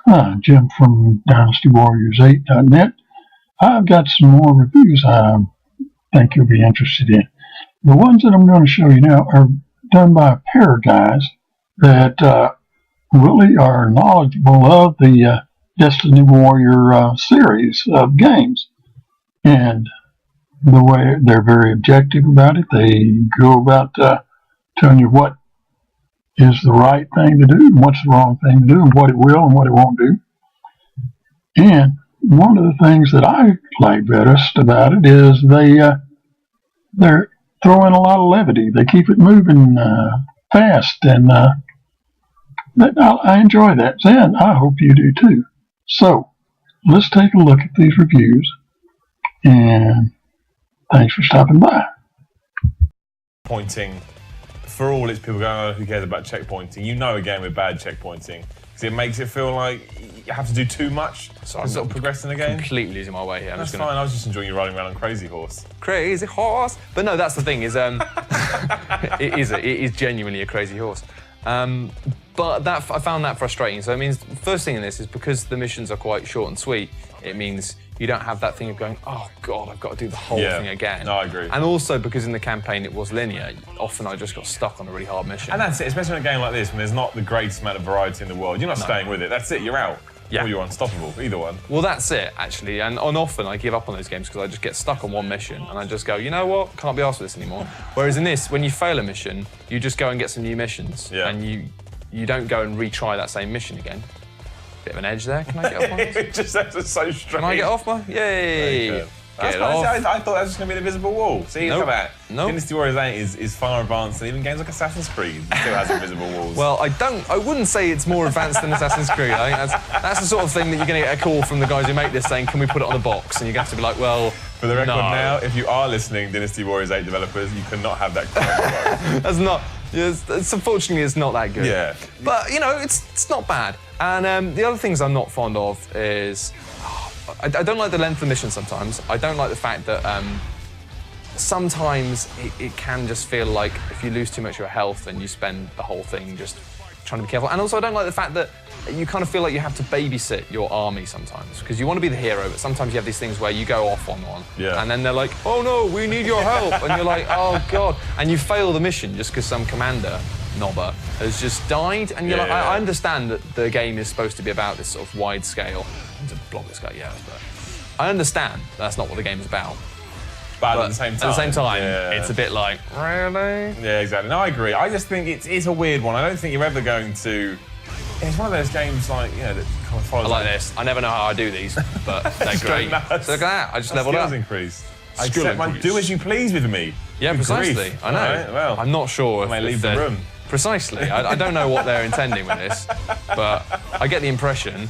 Hi, Jim from Dynasty Warriors ect.Net. I've got some more reviews I think you'll be interested in. The ones that I'm going to show you now are done by a pair of guys that really are knowledgeable of the Dynasty Warrior series of games. And the way they're very objective about it, they go about telling you what is the right thing to do and what's the wrong thing to do and what it will and what it won't do. And one of the things that I like best about it is they're throwing a lot of levity. They keep it moving fast, and I enjoy that, and I hope you do too. So let's take a look at these reviews, and thanks for stopping by. Pointing, for all its people going, oh, who cares about checkpointing? You know a game with bad checkpointing, because it makes it feel like you have to do too much to sort of progress in the game. Completely losing my way here. That's fine, I was just enjoying you riding around on Crazy Horse. Crazy horse! But no, that's the thing, is it is genuinely a crazy horse. But I found that frustrating. So it means, first thing in this is because the missions are quite short and sweet, it means you don't have that thing of going, oh God, I've got to do the whole thing again. No, I agree. And also because in the campaign it was linear, often I just got stuck on a really hard mission. And that's it, especially in a game like this when there's not the greatest amount of variety in the world. You're not staying with it, that's it, you're out. Yeah. Or you're unstoppable, either one. Well, that's it, actually. And often I give up on those games because I just get stuck on one mission and I just go, you know what, can't be arsed with this anymore. Whereas in this, when you fail a mission, you just go and get some new missions. Yeah. And you don't go and retry that same mission again. Bit of an edge there. Can I get off my That's so strange. Can I get off my... Yay! I thought that was just going to be an invisible wall. See, look at that. Dynasty Warriors 8 is far advanced, and even games like Assassin's Creed still has invisible walls. Well, I wouldn't say it's more advanced than Assassin's Creed. I think that's the sort of thing that you're going to get a call from the guys who make this saying, can we put it on a box? And you're going to have to be like, well, for the record now, if you are listening, Dynasty Warriors 8 developers, you cannot have that kind That's not... unfortunately, it's not that good. Yeah. But, you know, it's not bad. And the other things I'm not fond of is... I don't like the length of the mission sometimes. I don't like the fact that sometimes it can just feel like if you lose too much of your health and you spend the whole thing just trying to be careful. And also I don't like the fact that you kind of feel like you have to babysit your army sometimes, because you want to be the hero, but sometimes you have these things where you go off on one, and then they're like, oh no, we need your help, and you're like, oh God, and you fail the mission just because some commander knobber has just died, and you're like, I understand that the game is supposed to be about this sort of wide scale. To block this guy, but I understand that's not what the game is about. But at the same time, it's a bit like, really? Yeah, exactly. No, I agree. I just think it's a weird one. I don't think you're ever going to... It's one of those games like, you know, that kind of follows... I like this. I never know how I do these, but they're great. So look at that. I just leveled up. Increase. Do as you please with me. Yeah, precisely. Grief. I know. Right, well, I'm not sure if... I may leave the room. Precisely. I don't know what they're intending with this, but I get the impression...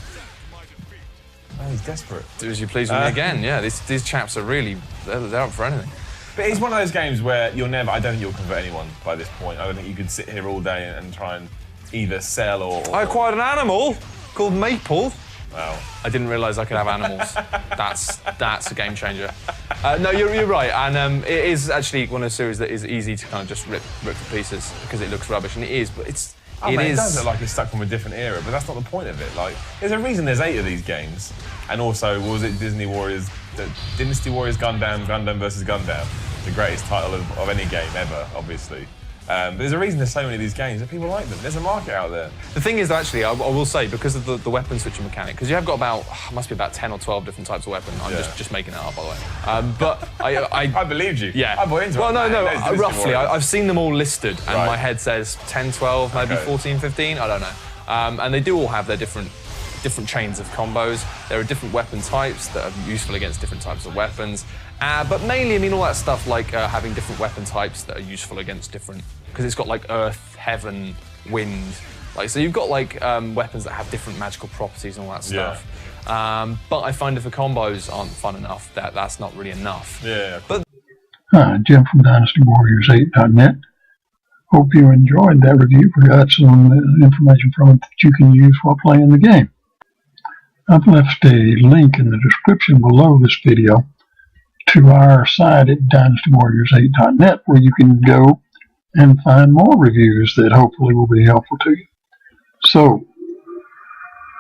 Oh, he's desperate. Do as you please with me again. Yeah, these chaps are really, they're up for anything. But it's one of those games where I don't think you'll convert anyone by this point. I don't think you could sit here all day and try and either sell or... I acquired an animal called Maple. Wow. I didn't realise I could have animals. That's a game changer. No, you're right, and it is actually one of those series that is easy to kind of just rip to pieces because it looks rubbish, and it is, but it does look like it's stuck from a different era, but that's not the point of it. Like, there's a reason there's 8 of these games, and also, what was it, Dynasty Warriors Gundam versus Gundam, the greatest title of any game ever, obviously. But there's a reason there's so many of these games that people like them. There's a market out there. The thing is, actually, I will say, because of the weapon switching mechanic, because you have got about, must be about 10 or 12 different types of weapon. I'm just making that up, by the way. But I believed you. Yeah. I bought into it. Well, no, roughly. I've seen them all listed, and my head says 10, 12, maybe 14, 15, I don't know. And they do all have their different chains of combos. There are different weapon types that are useful against different types of weapons. But mainly, I mean, all that stuff like having different weapon types that are useful against different... Because it's got like earth, heaven, wind. Like, so you've got like weapons that have different magical properties and all that stuff. But I find if the combos aren't fun enough, that's not really enough. Yeah. But Hi, Jim from Dynasty Warriors ect.Net. Hope you enjoyed that review. We got some information from it that you can use while playing the game. I've left a link in the description below this video to our site at dynastywarriors8.net, where you can go and find more reviews that hopefully will be helpful to you. So,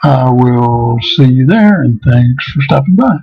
I will see you there, and thanks for stopping by.